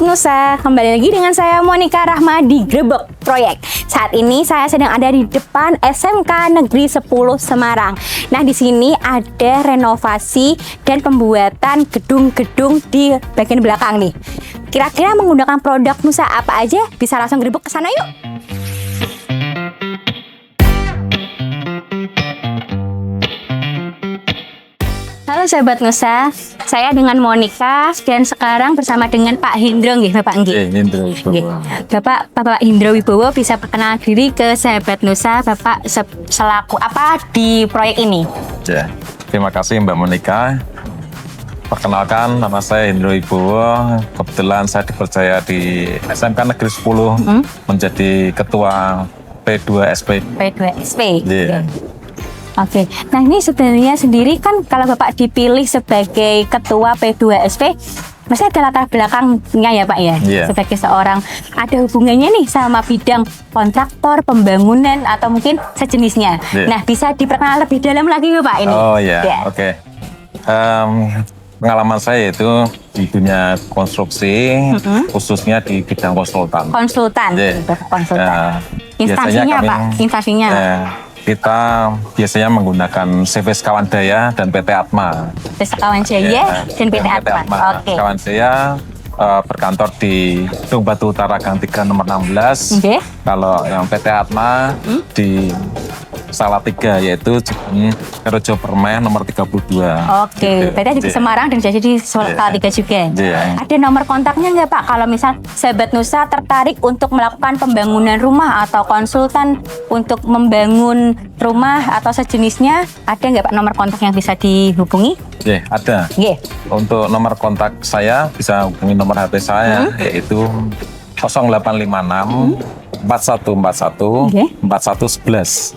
Sahabat Nusa, kembali lagi dengan saya Monica Rahma di Grebek Proyek. Saat ini saya sedang ada di depan SMK Negeri 10 Semarang. Nah, di sini ada renovasi dan pembuatan gedung-gedung di bagian belakang nih. Kira-kira menggunakan produk Nusa apa aja? Bisa langsung grebek ke sana yuk. Halo sahabat Nusa, saya dengan Monica dan sekarang bersama dengan Pak Hendro nggih, Bapak nggih. Hendro Wibowo. Bapak Hendro Wibowo, bisa perkenalan diri ke sahabat Nusa, Bapak selaku apa di proyek ini? Ya, terima kasih Mbak Monica. Perkenalkan, nama saya Hendro Wibowo. Kebetulan saya dipercaya di SMK Negeri 10 menjadi Ketua P2SP. P2SP. Yeah. Oke, nah ini sebenarnya sendiri kan kalau Bapak dipilih sebagai Ketua P2SP, pasti ada latar belakangnya ya Pak ya? Yeah. Sebagai seorang, ada hubungannya nih sama bidang kontraktor, pembangunan, atau mungkin sejenisnya. Yeah. Nah, bisa diperkenalkan lebih dalam lagi ya Pak ini? Oh ya, Yeah. oke. Pengalaman saya itu di dunia konstruksi, khususnya di bidang konsultan. Konsultan, Yeah. konsultan. Biasanya Instansinya kami, Pak, instansinya. Kita biasanya menggunakan CVS Kawandaya dan PT Atma. Desa Kawan Jaya dan PT Atma. Oke. Kawan saya berkantor di Tung Batu Utara Gang 3 nomor 16. Oke. Kalau yang PT Atma di Salatiga, yaitu Rejo Permai nomor 32. Oke, berarti ada di Semarang dan jadi di Salatiga juga. Ada nomor kontaknya nggak Pak? Kalau misal sahabat Nusa tertarik untuk melakukan pembangunan rumah atau konsultan untuk membangun rumah atau sejenisnya, ada nggak Pak nomor kontak yang bisa dihubungi? Ya, ada. Yeah. Untuk nomor kontak saya bisa hubungi nomor HP saya, yaitu 0856 4141 4111.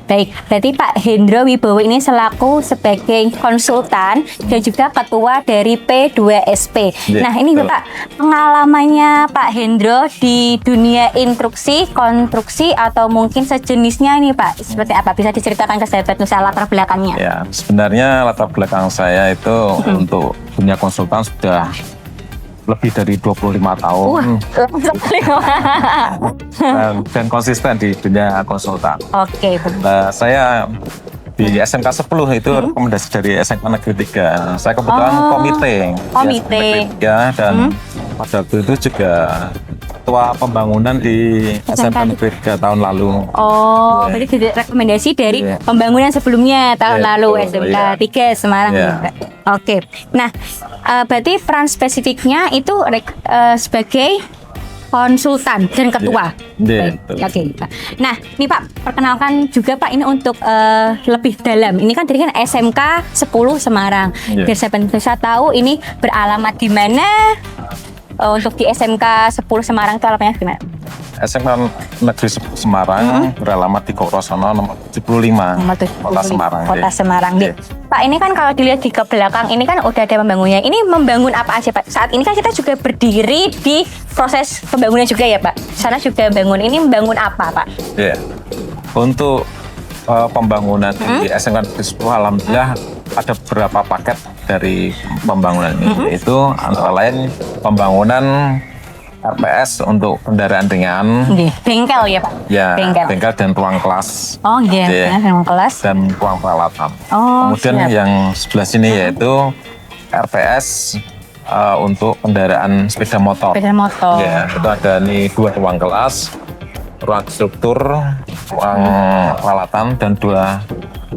Baik, berarti Pak Hendro Wibowo ini selaku sebagai konsultan dan juga ketua dari P2SP. Nah, ini Bapak, pengalamannya Pak Hendro di dunia instruksi, konstruksi atau mungkin sejenisnya ini Pak, seperti apa? Bisa diceritakan ke sahabat Nusa latar belakangnya? Ya, sebenarnya latar belakang saya itu untuk dunia konsultan sudah lebih dari 25 tahun dan konsisten di dunia konsultan. Oke, saya di SMK 10 itu rekomendasi dari SMK Negeri 3. Saya kebetulan komite. Ya, dan pada waktu itu juga ketua pembangunan di SMK Negeri 3 tahun lalu. Oh, berarti rekomendasi dari pembangunan sebelumnya tahun lalu SMK 3 Semarang. Oke. Nah, berarti peran spesifiknya itu sebagai konsultan dan ketua. Oke. Nah, ini Pak, perkenalkan juga Pak ini untuk lebih dalam. Ini kan tadi kan SMK 10 Semarang. Biar saya tahu ini beralamat di mana. Untuk di SMK 10 Semarang itu alamatnya gimana? SMK Negeri 10 Semarang beralamat di Korosono nomor 75, Kota Semarang. Kota Semarang. Pak, ini kan kalau dilihat di ke belakang ini kan udah ada pembangunannya. Ini membangun apa aja Pak? Saat ini kan kita juga berdiri di proses pembangunan juga ya Pak? Sana juga bangun. Ini membangun apa Pak? Iya. Untuk pembangunan di SMK Negeri 10 alhamdulillah ada beberapa paket dari pembangunan ini. Itu antara lain pembangunan RPS untuk kendaraan ringan. Bengkel ya Pak? Ya, bengkel dan ruang kelas. Oh iya, ruang kelas. Dan ruang peralatan. Kemudian yang sebelah sini yaitu RPS untuk kendaraan sepeda motor. Ya, itu ada nih 2 ruang kelas, ruang struktur, ruang peralatan, dan 2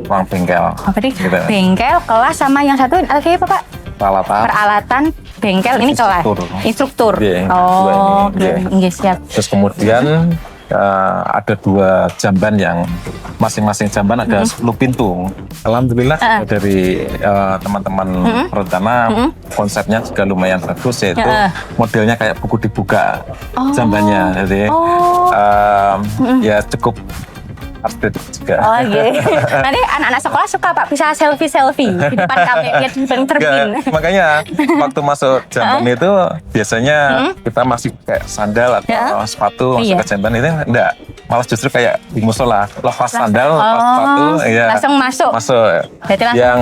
ruang bengkel. Bengkel, kelas, sama yang satu apa Pak? Peralatan, bengkel, ini kelas. Instruktur. Siap. Terus kemudian ada 2 jamban yang masing-masing jamban ada 10 pintu. Alhamdulillah dari teman-teman perencana konsepnya juga lumayan bagus, yaitu modelnya kayak buku dibuka jambannya. Jadi ya cukup update juga. Oh iya. Nanti anak-anak sekolah suka Pak, bisa selfie di depan kamera, lihat di depan terbin. Makanya waktu masuk jamban itu biasanya kita masih kayak sandal atau sepatu masuk ke jamban itu enggak. malah justru kayak di musola lepas sandal, lepas sepatu, ya langsung masuk. Berarti langsung, yang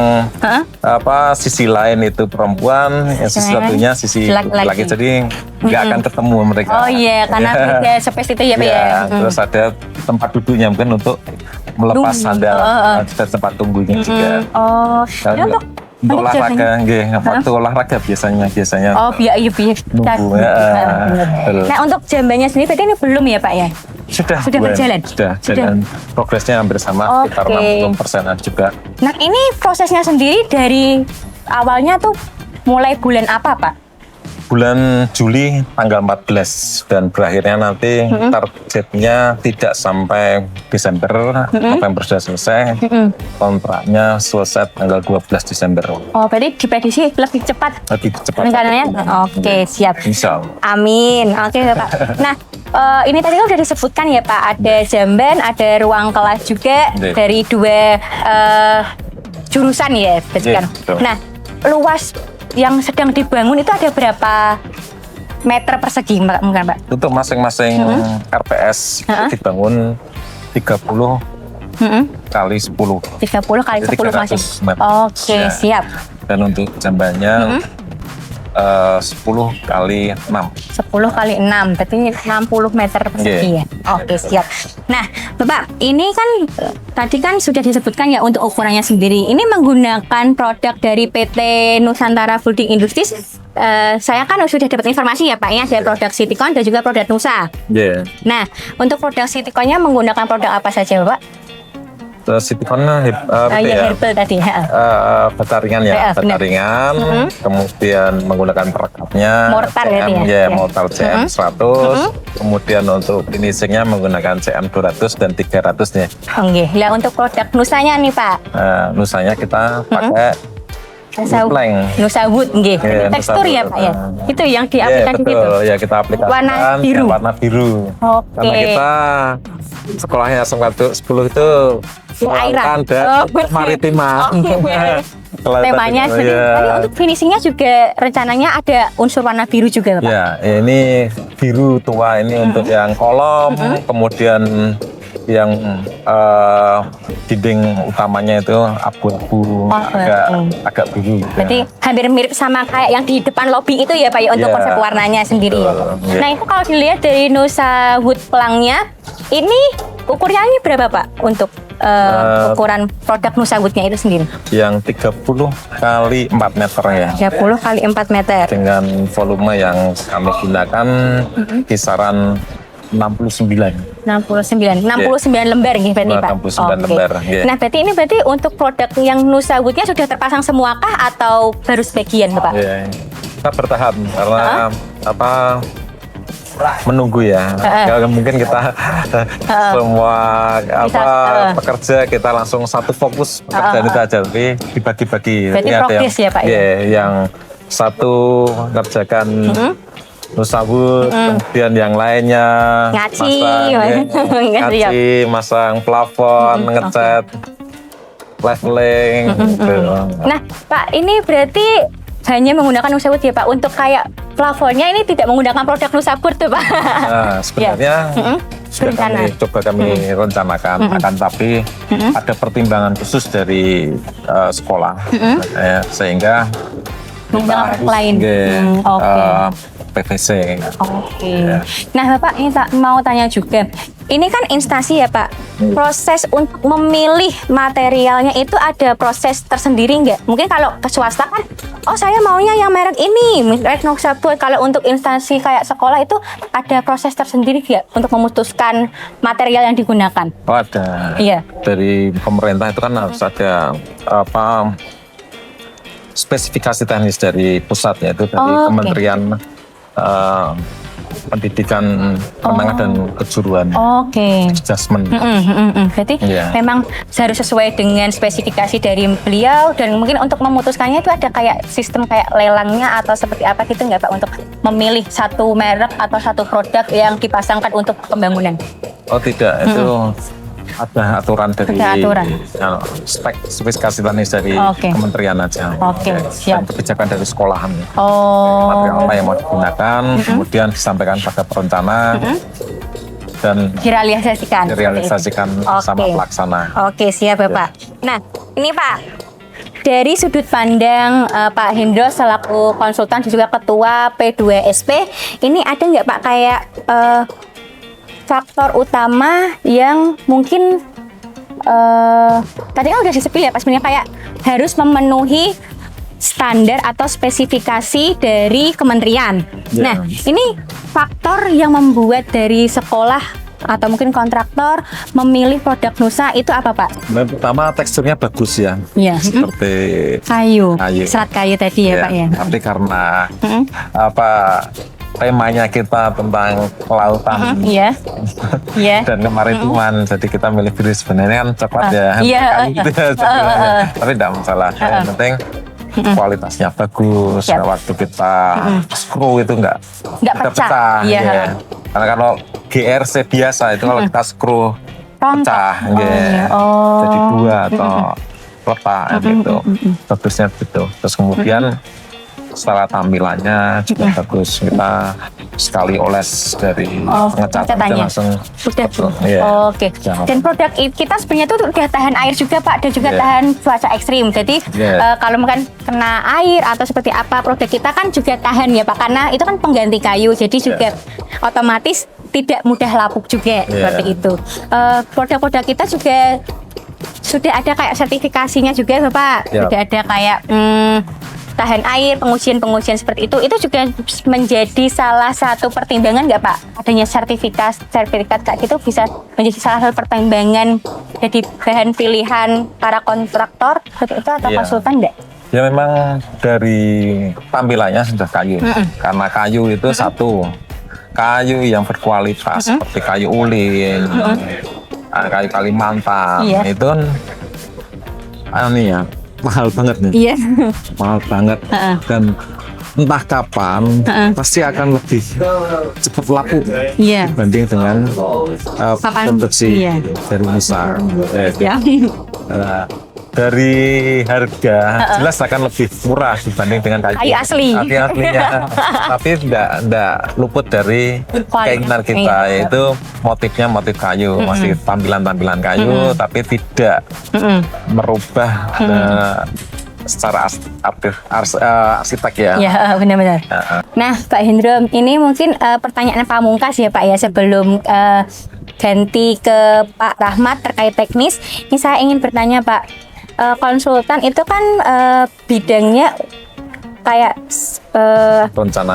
sisi lain itu perempuan, yang sisi satunya sisi laki-laki, jadi nggak akan ketemu mereka. Oh iya, karena beda space itu ya Pak ya. Terus ada tempat duduknya mungkin untuk melepas sandal dan tempat tunggunya juga. Untuk olahraga, waktu olahraga biasanya. Oh, iya. Nunggu, Nah, untuk jambannya sendiri berarti ini belum ya Pak ya? Sudah berjalan? Sudah. Dan progresnya hampir sama, sekitar 60%-an juga. Nah, ini prosesnya sendiri dari awalnya tuh mulai bulan apa Pak? Bulan Juli tanggal 14 dan berakhirnya nanti targetnya tidak sampai Desember, November sudah selesai, kontraknya selesai tanggal 12 Desember. Oh, berarti diprediksi lebih cepat? Lebih cepat. Rencananya? Oke, siap. Insya Allah. Amin. Oke Pak. Nah, ini tadi kan sudah disebutkan ya Pak, ada jamban, ada ruang kelas juga dari 2 jurusan ya, kan? Nah, luas yang sedang dibangun itu ada berapa meter persegi mungkin Pak? Untuk masing-masing RPS itu dibangun 30 kali 10. 30 kali 10 masing. Oke, siap. Dan untuk jambannya 10 kali 6. 10 kali 6, berarti 60 meter persegi ya. Oke, siap. Nah, Bapak, ini kan tadi kan sudah disebutkan ya untuk ukurannya sendiri. Ini menggunakan produk dari PT Nusantara Building Industries. Saya kan sudah dapat informasi ya Pak, ya ada produk Citycon dan juga produk Nusa. Nah, untuk produk Cityconnya menggunakan produk apa saja Bapak? Citycon herbal tadi. Bataringan ya, bataringan. Kemudian menggunakan perekatnya mortar mortar CM 100. Kemudian untuk finishingnya menggunakan CM 200 dan 300 nya. Oke. Nah, untuk produk Nusanya nih Pak. Nusanya kita pakai Nusa Wood, tekstur ya Pak ya. Itu yang diaplikasi itu. Ya, kita aplikasikan warna biru. Karena kita sekolahnya SMK 10 itu airan dan maritima. Temanya sendiri. Tadi untuk finishingnya juga rencananya ada unsur warna biru juga Pak. Ya, ini biru tua ini untuk yang kolom, kemudian yang dinding utamanya itu abu-abu agak biru. Berarti hampir mirip sama kayak yang di depan lobi itu ya Pak ya, untuk konsep warnanya sendiri ya. Nah, itu kalau dilihat dari Nusa Wood pelangnya, ini ukurannya berapa Pak untuk ukuran produk Nusa Woodnya itu sendiri? Yang 30 kali 4 meter ya. 30 kali 4 meter. Dengan volume yang kami gunakan kisaran 69 lembar nih berarti Pak. 69 lembar. Nah, berarti ini untuk produk yang Nusa Woodnya sudah terpasang semua kah atau baru sebagian Pak? Kita bertahap karena menunggu ya. Mungkin kita semua pekerja kita langsung satu fokus pekerjaan itu aja, tapi dibagi-bagi. Berarti progres ya Pak? Yang satu kerjakan Nusa Wood, kemudian yang lainnya masang plafon, ngecat, leveling. Nah Pak, ini berarti hanya menggunakan Nusa Wood ya Pak? Untuk kayak plafonnya ini tidak menggunakan produk Nusa Wood tuh Pak? Nah, sebenarnya sudah kami rencanakan, akan tapi ada pertimbangan khusus dari sekolah, sehingga menggunakan lain. PVC. Nah Bapak, ini mau tanya juga. Ini kan instansi ya Pak. Proses untuk memilih materialnya itu ada proses tersendiri nggak? Mungkin kalau ke swasta kan, saya maunya yang merek ini, merek Nusa Wood. Kalau untuk instansi kayak sekolah itu ada proses tersendiri nggak untuk memutuskan material yang digunakan? Ada. Iya. Dari pemerintah itu kan harus ada spesifikasi teknis dari pusat, yaitu dari Kementerian Pendidikan, Menengah dan Kejuruan. Adjustment. Berarti memang harus sesuai dengan spesifikasi dari beliau, dan mungkin untuk memutuskannya itu ada kayak sistem kayak lelangnya atau seperti apa gitu nggak Pak, untuk memilih satu merek atau satu produk yang dipasangkan untuk pembangunan? Oh tidak, itu ada aturan dari spesifikasi teknis dari kementerian aja. Siap. Dan kebijakan dari sekolahan. Material apa yang mau digunakan, kemudian disampaikan pada perencana. dan direalisasikan sama pelaksana. Oke, siap Bapak. Nah, ini Pak, dari sudut pandang Pak Hendro selaku konsultan dan juga ketua P2SP, ini ada nggak Pak kayak faktor utama yang mungkin tadi kan udah disebut ya Pak, sebenarnya kayak harus memenuhi standar atau spesifikasi dari kementerian. Nah, ini faktor yang membuat dari sekolah atau mungkin kontraktor memilih produk Nusa itu apa Pak? Pertama teksturnya bagus ya, seperti kayu, serat kayu tadi ya Pak ya. Tapi karena temanya kita tentang kelautan dan kemaritiman, jadi kita milih biru. Sebenarnya kan coklat tapi tidak masalah. Yang penting kualitasnya bagus. Waktu kita screw itu nggak pecah. Karena kalau GRC biasa itu kalau kita screw pecah, jadi dua atau retak gitu. Bagusnya gitu. Terus kemudian setelah tampilannya juga bagus, kita sekali oles dari pengecatannya langsung betul. Oke. Dan produk kita sebenarnya itu udah tahan air juga Pak, dan juga tahan cuaca ekstrim. Jadi kalau mungkin kena air atau seperti apa, produk kita kan juga tahan ya Pak, karena itu kan pengganti kayu, jadi juga otomatis tidak mudah lapuk juga seperti itu. Produk-produk kita juga sudah ada kayak sertifikasinya juga Bapak, sudah ada kayak tahan air, pengujian seperti itu juga menjadi salah satu pertimbangan nggak Pak? Adanya sertifikat kayak gitu bisa menjadi salah satu pertimbangan jadi bahan pilihan para kontraktor seperti itu atau konsultan nggak? Ya memang dari tampilannya sudah kayu, karena kayu itu satu kayu yang berkualitas seperti kayu ulin, kayu Kalimantan itu mahal banget nih, mahal banget dan entah kapan pasti akan lebih cepat laku dibanding dengan produksi dari Nusa. Dari harga jelas akan lebih murah dibanding dengan kayu aslinya, tapi tidak luput dari keinginan kita, yaitu motifnya motif kayu, masih tampilan kayu, tapi tidak merubah secara arsitek ya. Ya benar-benar. Nah Pak Hendro, ini mungkin pertanyaan pamungkas ya Pak ya, sebelum ganti ke Pak Rahmat terkait teknis. Ini saya ingin bertanya Pak, konsultan itu kan bidangnya kayak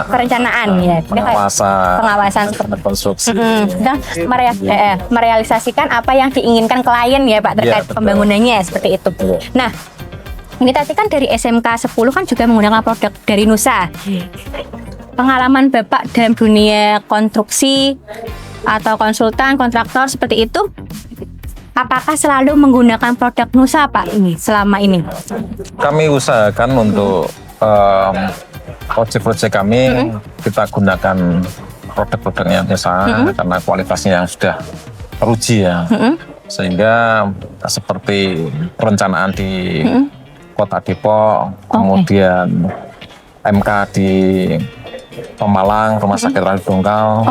perencanaan ya, pengawasan seperti konstruksi, merealisasikan apa yang diinginkan klien ya Pak terkait pembangunannya seperti itu. Nah, ini tadi kan dari SMK 10 kan juga menggunakan produk dari Nusa. Pengalaman Bapak dalam dunia konstruksi atau konsultan kontraktor seperti itu, apakah selalu menggunakan produk Nusa Pak ini selama ini? Kami usahakan untuk proyek-proyek kami kita gunakan produk-produknya Nusa karena kualitasnya yang sudah teruji ya, sehingga seperti perencanaan di Kota Depok, kemudian MK di Pemalang, Rumah Sakit Rali Dongkal.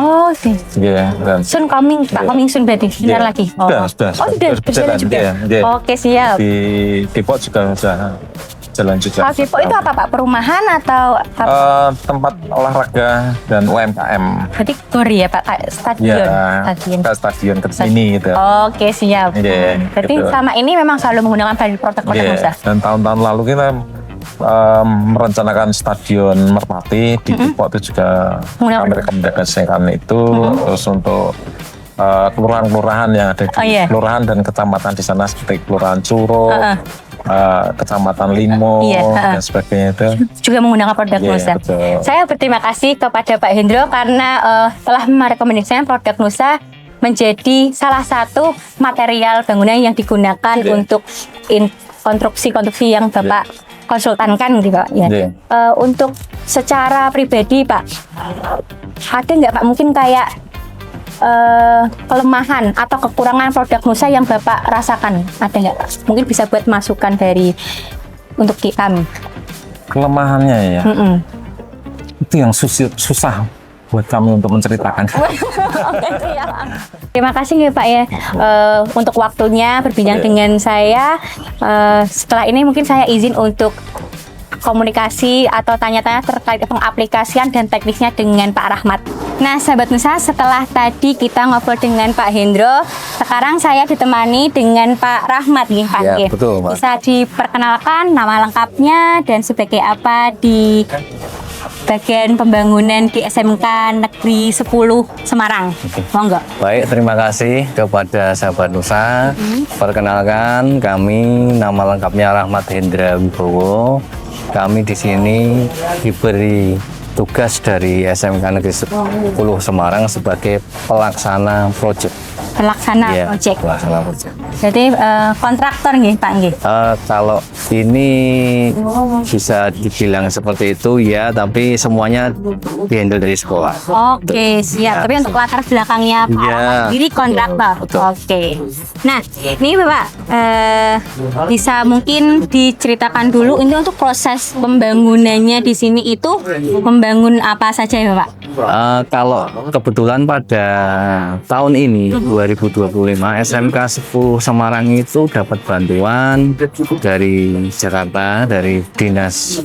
Dan coming soon berarti sebentar lagi. Sudah berjalan juga. Oke, siap. Di Depok juga sudah jalan juga. Depok itu apa Pak? Perumahan atau tempat olahraga dan UMKM. Berarti GOR ya Pak, kayak stadion. Stadion kesini gitu. Oke, siap. Berarti selama ini memang selalu menggunakan produk-produk Nusa. Dan tahun-tahun lalu kita merencanakan stadion Merpati di Depok itu juga kami rekomendasikan itu. Terus untuk kelurahan-kelurahan yang ada di kelurahan dan kecamatan di sana seperti Kelurahan Curo, Kecamatan Limo dan sebagainya itu juga menggunakan produk Nusa. Saya berterima kasih kepada Pak Hendro karena telah merekomendasikan produk Nusa menjadi salah satu material bangunan yang digunakan untuk konstruksi yang Bapak konsultankan gitu Pak ya. Untuk secara pribadi Pak, ada nggak Pak mungkin kayak kelemahan atau kekurangan produk Nusa yang Bapak rasakan? Ada nggak Pak? Mungkin bisa buat masukan untuk kami. Kelemahannya ya, itu yang susah buat kami untuk menceritakan. Oke, siap. Terima kasih ya Pak ya untuk waktunya berbincang dengan saya. Setelah ini mungkin saya izin untuk komunikasi atau tanya-tanya terkait pengaplikasian dan teknisnya dengan Pak Rahmat. Nah, sahabat Nusa, setelah tadi kita ngobrol dengan Pak Hendro, sekarang saya ditemani dengan Pak Rahmat nih, Pak. Ya, betul, Pak. Bisa diperkenalkan nama lengkapnya dan sebagai apa di bagian pembangunan di SMK Negeri 10 Semarang. Monggo. Baik, terima kasih kepada sahabat Nusa. Perkenalkan, kami nama lengkapnya Rahmat Hendra Wibowo. Kami di sini diberi tugas dari SMK Negeri 10 Semarang sebagai pelaksana proyek. Pelaksana Iya, proyek. Pelaksana proyek. Jadi kontraktor nggih, Pak nggih. Kalau ini bisa dibilang seperti itu ya, tapi semuanya dihandle dari sekolah. Oke, siap. Tapi untuk latar belakangnya Pak Iya, Rahmat sendiri kontraktor. betul. Oke. Nah, ini Bapak bisa mungkin diceritakan dulu ini untuk proses pembangunannya di sini itu membangun apa saja ya Bapak? Kalau kebetulan pada tahun ini 2025 SMK 10 Semarang itu dapat bantuan dari Jakarta, dari Dinas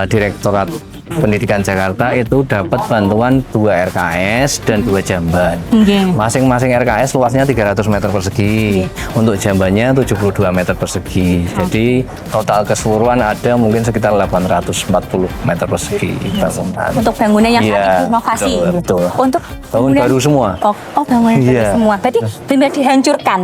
Direktorat Pendidikan Jakarta itu dapat bantuan 2 RKS dan 2 jamban. Masing-masing RKS luasnya 300 meter persegi. Untuk jambannya 72 meter persegi. Jadi total keseluruhan ada mungkin sekitar 840 meter persegi. Untuk bangunan yang Iya, inovasi. betul. Untuk Bangun baru semua. Oh, bangunan baru Iya. semua. Berarti benar dihancurkan.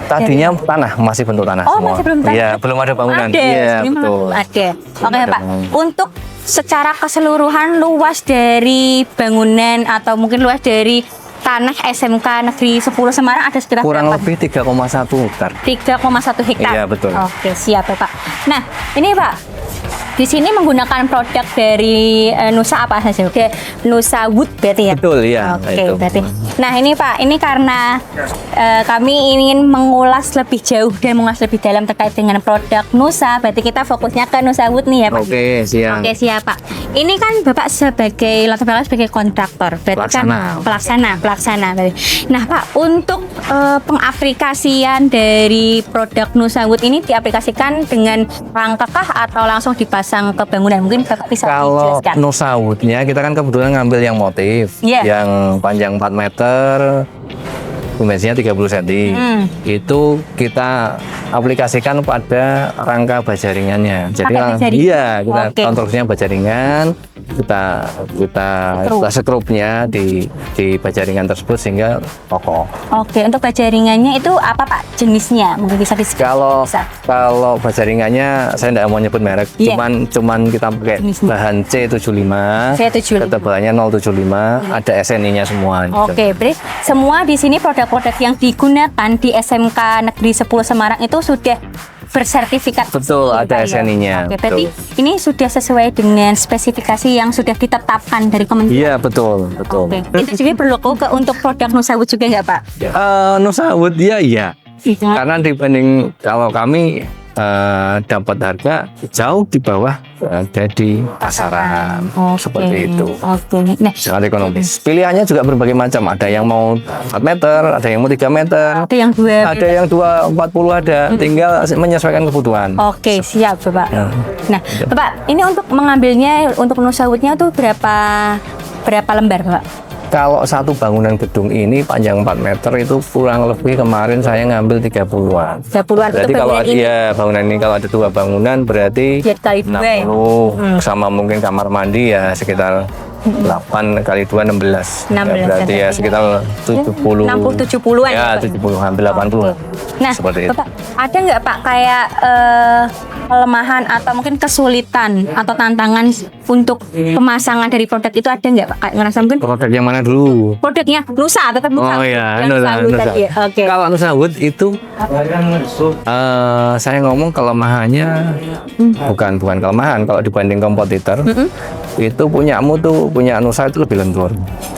Tadinya tanah, masih bentuk tanah Oh, semua. masih belum tanah. Iya, belum ada bangunan. Ada. Iya, Ini betul. Ada. Oke, ada Pak. bangunan. Untuk secara keseluruhan luas dari bangunan atau mungkin luas dari tanah SMK Negeri 10 Semarang ada sekitar Kurang berapa? lebih 3,1 hektar. 3,1 hektar. Iya, betul. Oke, siap ya, Pak. Nah, ini Pak, di sini menggunakan produk dari Nusa apa saja? Oke, Nusa Wood berarti ya? Betul, iya. Oke, itu. berarti. Nah, ini Pak, ini karena kami ingin mengulas lebih jauh dan mengulas lebih dalam terkait dengan produk Nusa, berarti kita fokusnya ke Nusa Wood nih ya, Pak? Oke, siap. Oke, siap, Pak. Ini kan Bapak sebagai latar belakang sebagai kontraktor, berarti kan pelaksana berarti. Nah, Pak, untuk pengaplikasian dari produk Nusa Wood ini diaplikasikan dengan rangkakah atau langsung dipasang ke bangunan? Mungkin Bapak bisa Kalau dijelaskan. Nusa Wood-nya kita kan kebetulan ngambil yang motif, Iya. yang panjang 4 meter, dimensinya 30 cm. Itu kita aplikasikan pada rangka baja ringannya. Jadi Rangka baja ringan. iya, kita Oke. konstruksinya baja ringan, kita sekrupnya di baja ringan tersebut sehingga kokoh. Oke, untuk baja ringannya itu apa Pak jenisnya? Mungkin bisa Kalau Bisa. kalau baja ringannya saya tidak mau nyebut merek, Iya. cuman kita pakai Jenisnya. bahan C75, C75. ketebalannya 075, ada SNI-nya semua. gitu. Oke, berarti semua di sini produk-produk yang digunakan di SMK Negeri 10 Semarang itu sudah bersertifikat. Betul, ada Pak, ya? SNI-nya, Oke, berarti betul. ini sudah sesuai dengan spesifikasi yang sudah ditetapkan dari Kementerian. Iya betul. Oke, itu juga berlaku untuk produk Nusa Wood juga nggak Pak? Nusa Wood ya iya. Iya. Karena dibanding kalau kami dapat harga jauh di bawah dari pasaran seperti itu. Oke. Nah, Sangat ekonomis. Pilihannya juga berbagai macam. Ada yang mau 4 meter, ada yang mau 3 meter, ada yang dua. ada yang 240 ada. Tinggal menyesuaikan kebutuhan. Oke, siap Bapak. Ya. Nah, Bapak, ini untuk mengambilnya untuk Nusa Wood-nya tuh berapa lembar, Bapak? Kalau satu bangunan gedung ini panjang 4 meter itu kurang lebih kemarin saya ngambil 30-an. 30-an Berarti untuk kalau bangunan ini. bangunan ini kalau ada 2 bangunan berarti Jadi kali 2 ya? 60 sama mungkin kamar mandi ya sekitar 8 kali 2 16. 16, Ya, berarti ya sekitar 70. 60-70-an Ya, Pak? 70 hampir 80. Nah, Seperti itu. Bapak, ada nggak Pak kayak kelemahan atau mungkin kesulitan atau tantangan untuk pemasangan dari produk itu ada nggak Pak? Kayak ngerasa mungkin Produk yang mana dulu? produknya Nusa tetap Nusa. Oh iya, Yang Nusa. Wood tadi ya? Oke. Kalau Nusa Wood itu saya ngomong kelemahannya bukan kelemahan kalau dibanding kompetitor itu punya Nusa itu lebih lentur.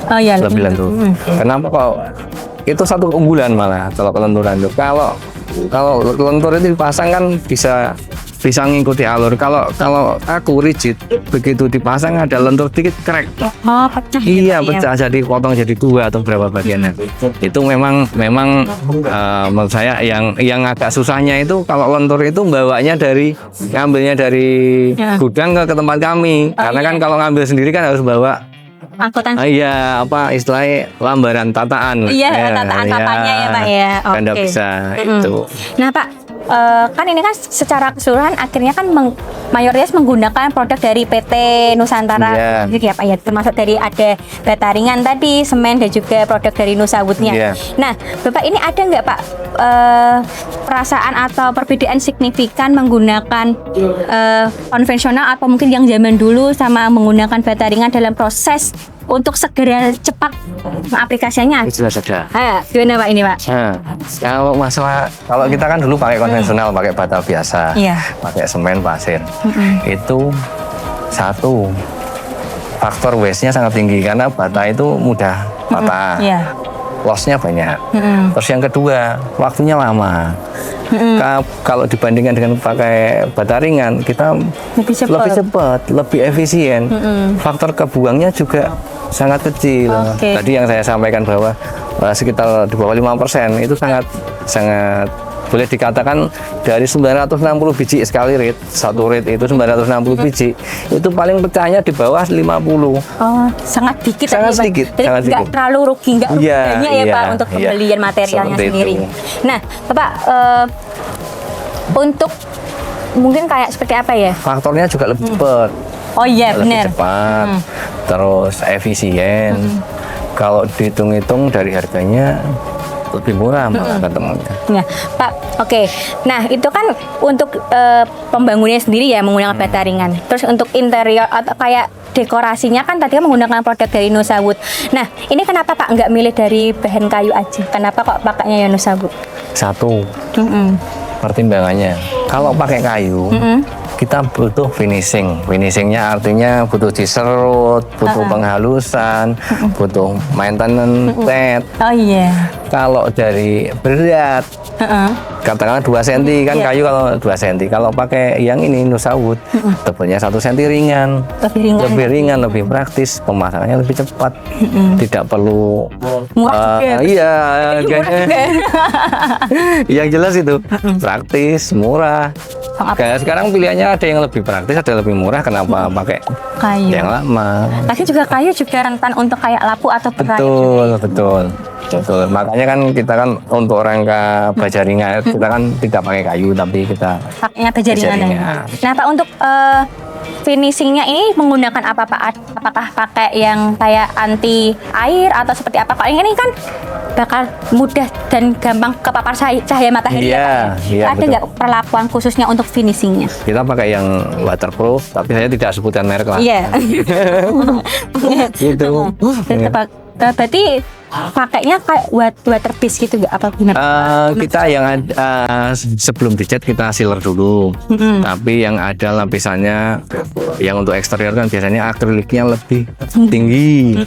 Oh iya. Lebih lentur. Kenapa kok itu satu keunggulan malah kalau kelenturan itu. Kalau lentur itu dipasang kan bisa bisa ngikuti alur. Kalau aku rigid, begitu dipasang ada lentur dikit crack. Oh, pecah. Iya, pecah jadi potong jadi 2 atau berapa bagiannya. Itu memang menurut saya yang agak susahnya itu kalau lentur itu ngambilnya dari gudang ke tempat kami. Karena kan kalau ngambil sendiri kan harus bawa angkutan. Iya, apa istilahnya lambaran tataan. Iya, tataan papanya ya Pak ya. Kan nggak bisa itu. Nah Pak, kan ini kan secara keseluruhan akhirnya kan mayoritas menggunakan produk dari PT Nusantara. Iya. Gitu ya Pak ya, termasuk dari ada bata ringan tadi, semen dan juga produk dari Nusa Wood-nya. Iya. Nah, Bapak ini ada nggak Pak perasaan atau perbedaan signifikan menggunakan konvensional atau mungkin yang zaman dulu sama menggunakan bata ringan dalam proses untuk segera cepat aplikasinya? Jelas ada. Gimana Pak ini Pak? Kalau masalah, kalau kita kan dulu pakai konvensional, pakai bata biasa, Iya. pakai semen, pasir, itu satu faktor waste-nya sangat tinggi karena bata itu mudah patah, Iya. loss-nya banyak. Terus yang kedua, waktunya lama. Kalau dibandingkan dengan pakai bata ringan, kita Lebih cepat. lebih efisien. Faktor kebuangnya juga sangat kecil. Oke. Tadi yang saya sampaikan bahwa sekitar di bawah 5% itu sangat boleh dikatakan dari 960 biji sekali rit, satu rit itu 960 biji, itu paling pecahnya di bawah 50. Oh, sangat dikit. Sangat tadi, sedikit, Pak. Jadi sangat nggak sedikit. terlalu rugi, nggak rugi Iya, banyak ya iya, Pak untuk iya. pembelian materialnya Seperti sendiri. itu. Nah, Bapak untuk mungkin kayak seperti apa ya? Faktornya juga lebih cepat. Oh iya Lebih benar. cepat, terus efisien. Kalau dihitung-hitung dari harganya lebih murah malah ketemunya. Nah, Pak, oke. Nah, itu kan untuk pembangunannya sendiri ya menggunakan bata ringan. Terus untuk interior atau kayak dekorasinya kan tadi kan menggunakan produk dari Nusa Wood. Nah, ini kenapa Pak nggak milih dari bahan kayu aja? Kenapa kok pakainya ya Nusa Wood? Satu, pertimbangannya kalau pakai kayu kita butuh finishing. Finishingnya artinya butuh diserut, butuh penghalusan, butuh maintenance cat. Oh iya. Kalau dari berat, katakanlah 2 cm kan kayu kalau 2 cm. Kalau pakai yang ini Nusa Wood, tebalnya 1 cm ringan. Lebih ringan. Lebih praktis, pemasangannya lebih cepat. Tidak perlu Murah juga. iya, Murah harganya. juga. Yang jelas itu praktis, murah. Kayak sekarang pilihannya ada yang lebih praktis, ada yang lebih murah. Kenapa pakai Kayu. yang lama? Lagi juga kayu juga rentan untuk kayak lapu atau perayaan. Betul. Makanya kan kita kan untuk rangka baja ringan kita kan tidak pakai kayu tapi kita Pakainya baja ringan. ringan. Nah Pak, untuk finishingnya ini menggunakan apa Pak? Apakah pakai yang kayak anti air atau seperti apa? Pak, ini kan bakal mudah dan gampang kepapar cahaya matahari. Iya, iya, Ada betul. nggak perlakuan khususnya untuk finishingnya? Kita pakai yang waterproof, tapi saya tidak sebutkan merek lah. Iya. Gitu. Berarti pakainya kayak water base gitu nggak apa gimana? Kita yang sebelum dicat kita sealer dulu, tapi yang ada lapisannya yang untuk eksterior kan biasanya akriliknya lebih tinggi,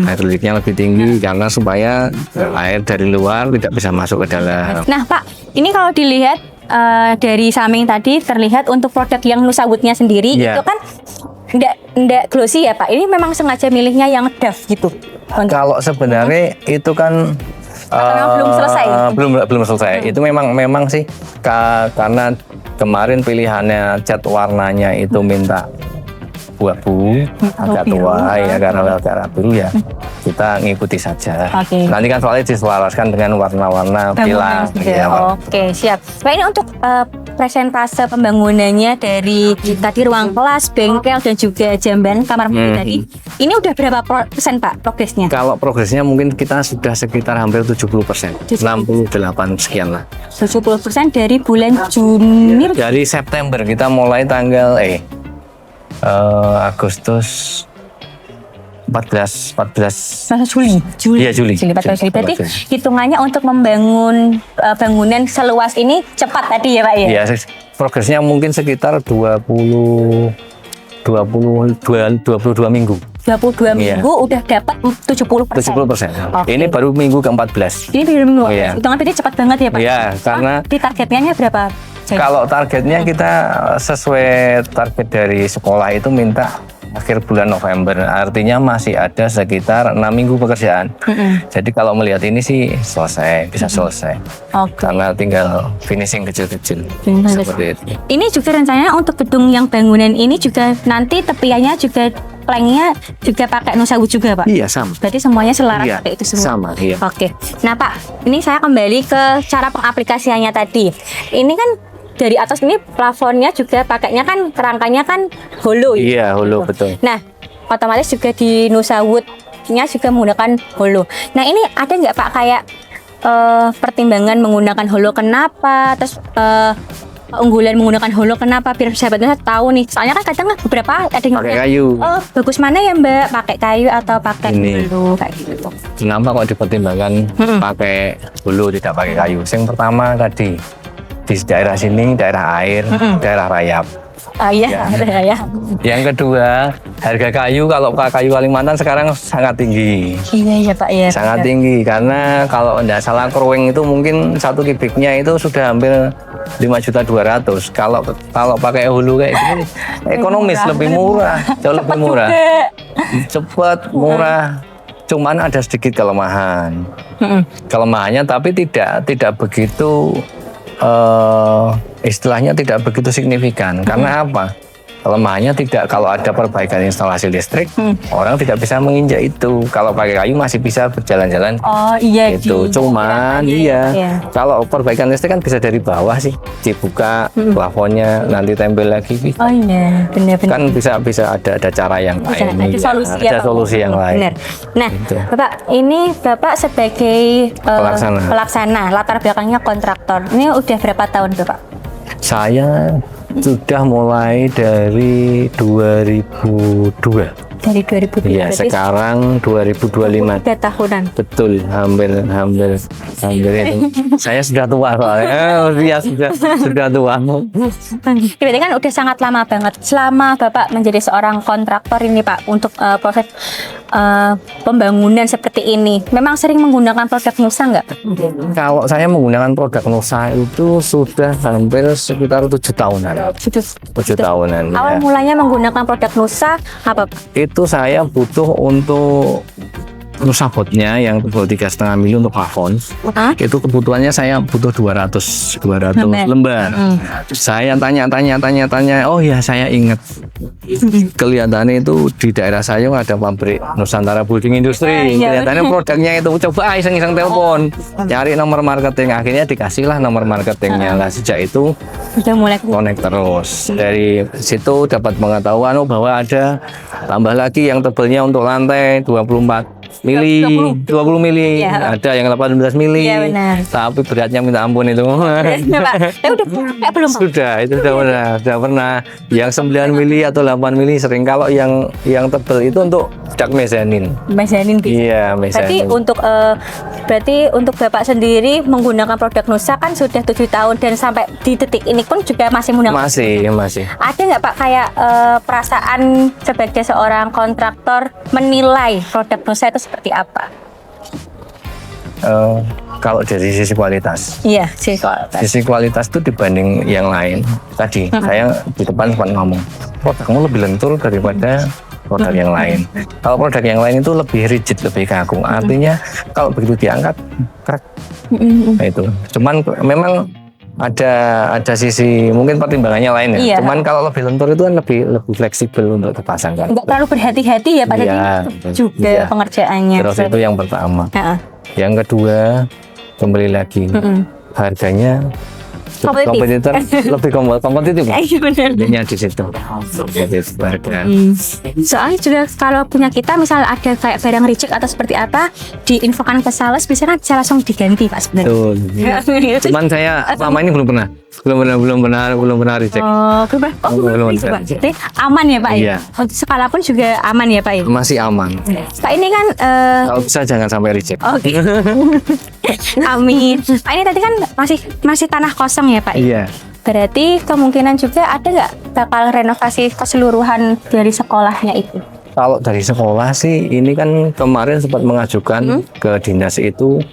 akriliknya lebih tinggi karena supaya air dari luar tidak bisa masuk ke dalam. Nah Pak, ini kalau dilihat dari samping tadi terlihat untuk produk yang Nusa Wood-nya sendiri Iya. itu kan nggak glossy ya Pak. Ini memang sengaja milihnya yang doff gitu. Kalau sebenarnya itu kan Karena belum selesai. belum selesai. Itu memang sih karena kemarin pilihannya cat warnanya itu minta abu agak tua ya karena agak biru ya kita ngikuti saja. Oke. Nanti kan soalnya diselaraskan dengan warna-warna pilar. Ya, oke, siap. Pak, ini untuk presentase pembangunannya dari tadi ruang kelas, bengkel dan juga jamban kamar mandi tadi. Ini udah berapa persen Pak progresnya? Kalau progresnya mungkin kita sudah sekitar hampir 70%, 68 sekian lah. 70% dari bulan Juni. Dari September kita mulai tanggal Agustus 14 Juli. Iya, Juli. 14 Juli. Berarti 14. hitungannya untuk membangun bangunan seluas ini cepat tadi ya Pak ya? Iya, progresnya mungkin sekitar 22 minggu. 22 Iya. minggu udah dapat 70%. 70%. Oke. Ini baru minggu ke-14. Ini baru minggu. Iya. Hitungan berarti cepat banget ya Pak? Iya, karena Di targetnya berapa Kalau targetnya kita sesuai target dari sekolah itu minta akhir bulan November, artinya masih ada sekitar 6 minggu pekerjaan. Jadi kalau melihat ini sih selesai, bisa selesai. Karena tinggal finishing kecil-kecil. Seperti itu. Ini juga rencananya untuk gedung yang bangunan ini juga nanti tepiannya juga planknya juga pakai Nusa Wood juga, Pak? Iya, sama. Berarti semuanya selaras Iya, pakai itu semua? sama, iya. Oke. Nah, Pak, ini saya kembali ke cara pengaplikasiannya tadi. Ini kan dari atas ini plafonnya juga pakainya kan kerangkanya kan holo. Iya, holo, betul. Nah, otomatis juga di Nusa Wood-nya juga menggunakan holo. Nah, ini ada nggak Pak kayak pertimbangan menggunakan holo kenapa? Terus unggulan menggunakan holo kenapa? Biar sahabatnya tahu nih. Soalnya kan kadang beberapa ada yang Pakai kayu. Oh, bagus mana ya Mbak? Pakai kayu atau pakai Ini. holo kayak gitu? Kenapa kok dipertimbangkan pakai holo tidak pakai kayu? Yang pertama tadi di daerah sini daerah air, daerah rayap. Oh iya, ya. Yang kedua, harga kayu kalau kayu Kalimantan sekarang sangat tinggi. Iya Pak ya. Sangat tinggi karena kalau tidak salah crowing itu mungkin 1 kubiknya itu sudah hampir 5.200.000. Kalau pakai hulu kayak gini ekonomis, lebih murah, jauh lebih murah. Cepat, murah. Cuman ada sedikit kelemahan. Kelemahannya tapi tidak begitu istilahnya tidak begitu signifikan. Karena apa? Kelemahannya tidak, kalau ada perbaikan instalasi listrik, orang tidak bisa menginjak itu. Kalau pakai kayu masih bisa berjalan-jalan. Oh iya. Itu cuman iya. Kalau perbaikan listrik kan bisa dari bawah sih, dibuka plafonnya, nanti tempel lagi. Oh iya, benar-benar. Kan bisa ada cara yang lain. Ada solusi, ada solusi yang lain. Benar. Nah, Gitu. Bapak, ini Bapak sebagai pelaksana, latar belakangnya kontraktor. Ini udah berapa tahun, Bapak? Saya sudah mulai dari 2002. Dari 2002. Iya, sekarang 2025. 3 tahunan. Betul, hampir itu. Saya sudah tua soalnya. Iya, sudah tua. Berarti kan udah sangat lama banget. Selama Bapak menjadi seorang kontraktor ini Pak, untuk proses pembangunan seperti ini, memang sering menggunakan produk Nusa nggak? Kalau saya menggunakan produk Nusa itu sudah hampir sekitar 7 tahunan. 7 tahunan. Awal Ya. mulanya menggunakan produk Nusa apa Pak? Itu saya butuh untuk Nusa botnya yang tebal 3,5 mili untuk plafon. Itu kebutuhannya saya butuh 200 lembar. Saya tanya. Oh ya, saya ingat. Kelihatannya itu di daerah saya ada pabrik Nusantara Building Industry. Kelihatannya produknya itu, coba iseng-iseng telepon, cari nomor marketing. Akhirnya dikasihlah nomor marketingnya. Lah sejak itu udah mulai connect terus. Dari situ dapat pengetahuan bahwa ada tambah lagi yang tebalnya untuk lantai 24 mili, 20 mili, ada yang 18 mili, tapi beratnya minta ampun itu. Belum. Sudah, itu sudah pernah. Yang 9 mili atau 8 mili sering. Kalau yang tebal itu untuk dak mezanin. Mezanin bisa. Iya, mezanin. Berarti untuk Bapak sendiri menggunakan produk Nusa kan sudah 7 tahun dan sampai di detik ini pun juga masih menggunakan. Masih. Ada nggak Pak kayak perasaan sebagai seorang kontraktor menilai produk Nusa itu seperti apa? Kalau dari sisi kualitas. Iya, sisi kualitas itu dibanding yang lain. Tadi saya di depan sempat ngomong, produkmu lebih lentur daripada produk yang lain. Kalau produk yang lain itu lebih rigid, lebih kaku. Artinya kalau begitu diangkat, krek. Nah, itu. Cuman memang ada sisi mungkin pertimbangannya lain ya. Iya. Cuman kalau lebih lentur itu kan lebih fleksibel untuk dipasangkan. Nggak terlalu berhati-hati ya Pak, juga pengerjaannya. Terus itu yang pertama. Yang kedua, kembali lagi harganya kompetitor lebih kompetitif. Iya benar. Intinya di situ. Soalnya juga kalau punya kita misal ada kayak barang reject atau seperti apa, diinfokan ke sales biasanya kan bisa langsung diganti Pak sebenarnya. Cuman saya selama ini belum pernah reject. Belum pernah. Jadi aman ya Pak? Iya. Untuk skala pun juga aman ya Pak ya? Masih aman. Pak ini kan kalau bisa jangan sampai reject. Oke. Amin. Pak ini tadi kan masih tanah kosong ya Pak? Iya. Berarti kemungkinan juga ada nggak bakal renovasi keseluruhan dari sekolahnya itu? Kalau dari sekolah sih ini kan kemarin sempat mengajukan ke dinas itu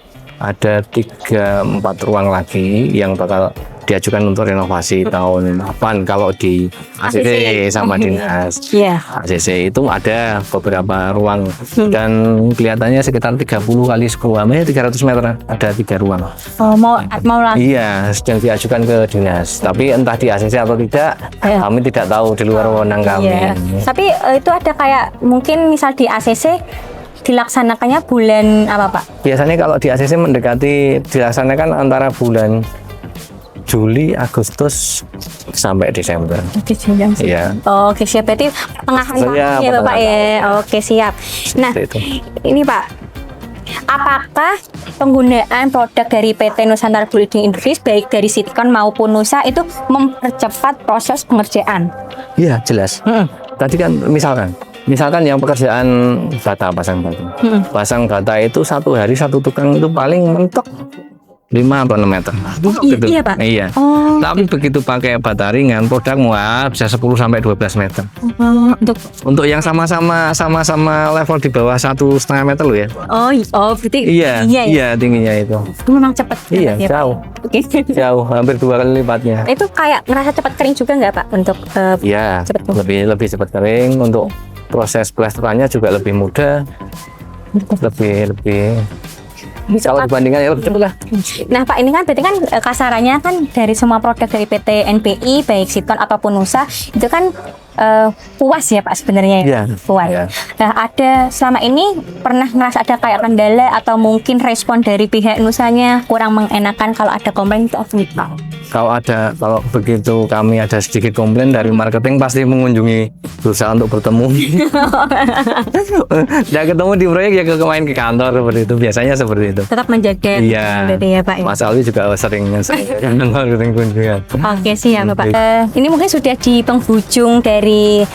ada 3-4 ruang lagi yang bakal diajukan untuk renovasi tahun depan kalau di ACC sama dinas. Iya. ACC itu ada beberapa ruang dan kelihatannya sekitar 30 kali 10 300 meter ada 3 ruang. Oh, mau lagi. Iya, sedang diajukan ke dinas. Tapi entah di ACC atau tidak, kami tidak tahu, di luar wewenang kami. Iya. Tapi itu ada kayak mungkin misal di ACC dilaksanakannya bulan apa Pak? Biasanya kalau di ACC mendekati dilaksanakan antara bulan Juli, Agustus sampai Desember. Iya. Oke, siap. Berarti pertengahan tahun ya Bapak ya. Oke, siap. Nah, ini Pak, apakah penggunaan produk dari PT Nusantara Building Industries baik dari Citycon maupun Nusa itu mempercepat proses pengerjaan? Iya, jelas. Tadi kan misalkan yang pekerjaan bata, pasang bata. Pasang bata itu satu hari satu tukang itu paling mentok 5 atau 6 meter. Gitu. Iya Pak? Iya. Tapi begitu pakai bata ringan, produk bisa 10 sampai 12 meter. Untuk yang sama-sama level di bawah 1,5 meter loh ya. Berarti iya tingginya itu. Itu memang cepat. Iya, jauh. Jauh, hampir 2 kali lipatnya. Itu kayak ngerasa cepat kering juga nggak Pak untuk iya, lebih cepat kering. Untuk proses plasterannya juga lebih mudah. Lebih kalau dibandingkan ya lebih cepat lah. Nah Pak, ini kan berarti kan kasarannya kan dari semua produk dari PT NPI baik Citycon ataupun Nusa itu kan puas ya Pak sebenarnya. Iya. Puas. Iya. Nah, ada selama ini pernah ngerasa ada kayak kendala atau mungkin respon dari pihak Nusanya kurang mengenakan kalau ada komplain itu apa? Kalau begitu kami ada sedikit komplain dari marketing pasti mengunjungi perusahaan untuk bertemu. Ya ketemu di proyek ya main ke kantor seperti itu, biasanya seperti itu. Tetap menjaga ya Pak ya. Mas Alwi juga sering kunjungan. Oke sih ya Bapak. Ini mungkin sudah di penghujung dari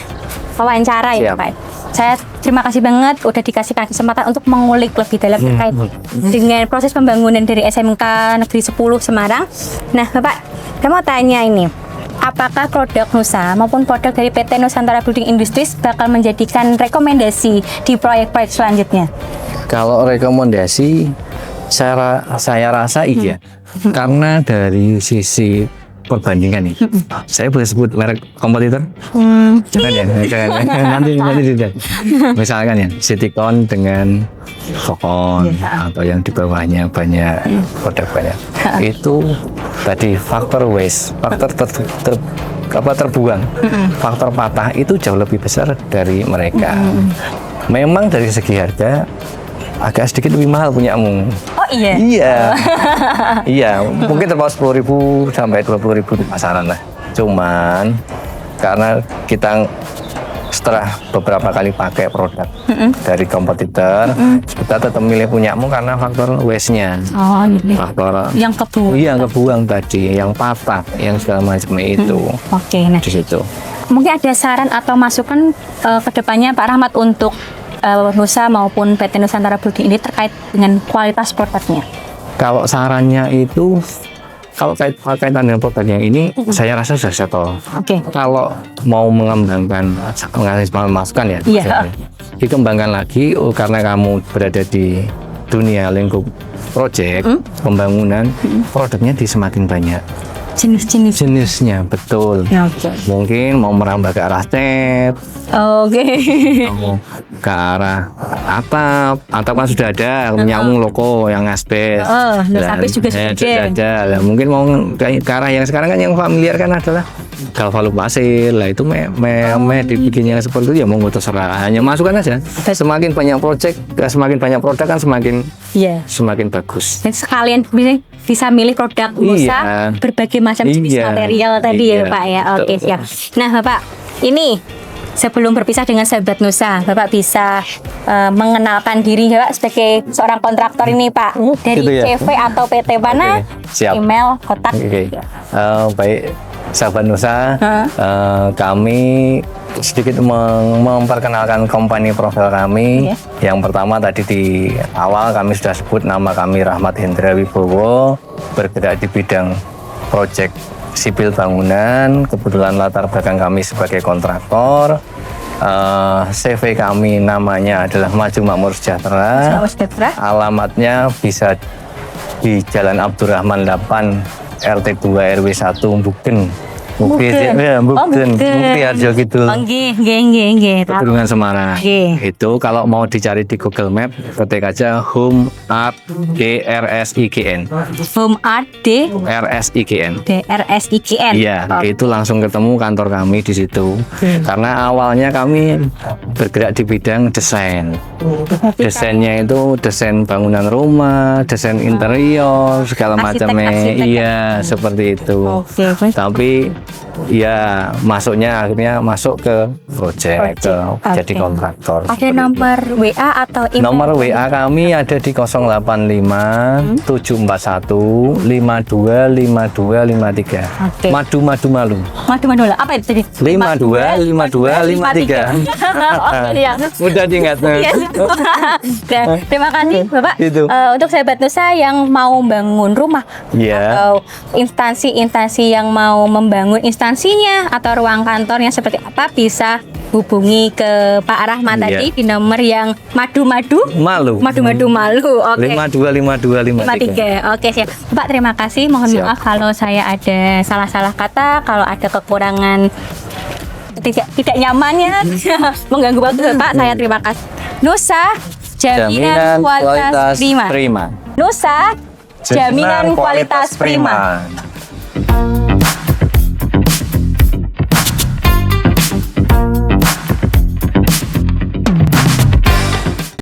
wawancara ya Pak. Saya terima kasih banget udah dikasihkan kesempatan untuk mengulik lebih dalam terkait dengan proses pembangunan dari SMK Negeri 10 Semarang. Nah Bapak, saya mau tanya ini, apakah produk Nusa maupun produk dari PT Nusantara Building Industries bakal menjadikan rekomendasi di proyek-proyek selanjutnya? Kalau rekomendasi, saya rasa iya, karena dari sisi perbandingan nih. Saya boleh sebut merek kompetitor? Jangan ya, nanti tidak. Misalkan ya, Citycon dengan Focon atau yang di bawahnya banyak produk banyak. Itu tadi faktor waste, faktor terbuang, faktor patah itu jauh lebih besar dari mereka. Memang dari segi harga agak sedikit lebih mahal punyamu. Oh iya? Iya, mungkin terpaut 10.000 sampai 20.000 di pasaran lah. Cuman karena kita setelah beberapa kali pakai produk dari kompetitor, kita tetap milih punyamu karena faktor waste-nya. Faktor yang kebuang. Iya, kebuang tadi, yang patah, yang segala macam itu. Oke, nah di situ. Mungkin ada saran atau masukan ke depannya Pak Rahmat untuk Nusa maupun PT Nusantara Building ini terkait dengan kualitas produknya? Kalau sarannya itu, kalau kaitan dengan produk yang ini, saya rasa sudah settle. Kalau mau mengembangkan, masukan ya, dikembangkan lagi. Karena kamu berada di dunia lingkup proyek pembangunan, produknya semakin banyak. Jenisnya betul. Mungkin mau merambah ke arah cat, mau ke arah atap kan sudah ada, nyamung loko yang asbes. Asbes juga sudah ada. Mungkin mau ke arah yang sekarang kan yang familiar kan adalah galvalup pasir lah, itu dibikinnya seperti itu ya, mau terserah, hanya masukkan aja. Semakin banyak proyek, semakin banyak produk kan semakin bagus. Dan sekalian bisa milih produk Nusa berbagai macam jenis material tadi ya Pak ya. Oke, siap. Nah Bapak, ini sebelum berpisah dengan sahabat Nusa, Bapak bisa mengenalkan diri Bapak sebagai seorang kontraktor ini Pak, dari CV atau PT mana, email, kontak. Baik, sahabat Nusa, kami sedikit memperkenalkan company profil kami. Yang pertama tadi di awal kami sudah sebut nama kami Rahmat Hendra Wibowo, bergerak di bidang proyek sipil bangunan. Kebetulan latar belakang kami sebagai kontraktor. CV kami namanya adalah Maju Makmur Sejahtera. Alamatnya bisa di Jalan Abdurrahman 8 RT 2 RW 1 Buken. Buken. Mukti Harjo Kidul. Nggih. Pedurungan Semarang. Oke. Itu kalau mau dicari di Google Map, ketik aja Home Art DRSIGN. Home Art RSIGN. DRSIGN. Iya, itu langsung ketemu kantor kami di situ. Karena awalnya kami bergerak di bidang desain. Desainnya itu desain bangunan rumah, desain interior, segala macamnya. Arsitek. Iya, seperti itu. Oke. Tapi ya masuknya akhirnya masuk ke project, jadi Oke. kontraktor. Ada nomor WA atau email? Nomor WA kami ada di 085 741 525253. Oke. Madu malu. Madu apa itu tadi? 525253. Oke, ya. Mudah diingat. Iya. Nah, terima kasih Bapak. Gitu. Untuk sahabat Nusa yang mau bangun rumah Iya. atau instansi-instansi yang mau membangun instansinya atau ruang kantornya seperti apa, bisa hubungi ke Pak Rahmat tadi di nomor yang madu Malu. malu. Oke. 525253. Oke, siap. Bapak, terima kasih. Mohon Siap. maaf kalau saya ada salah-salah kata, kalau ada kekurangan tidak nyamannya mengganggu waktu Bapak. Saya terima kasih. Nusa, jaminan kualitas prima. prima. Nusa, jaminan kualitas prima.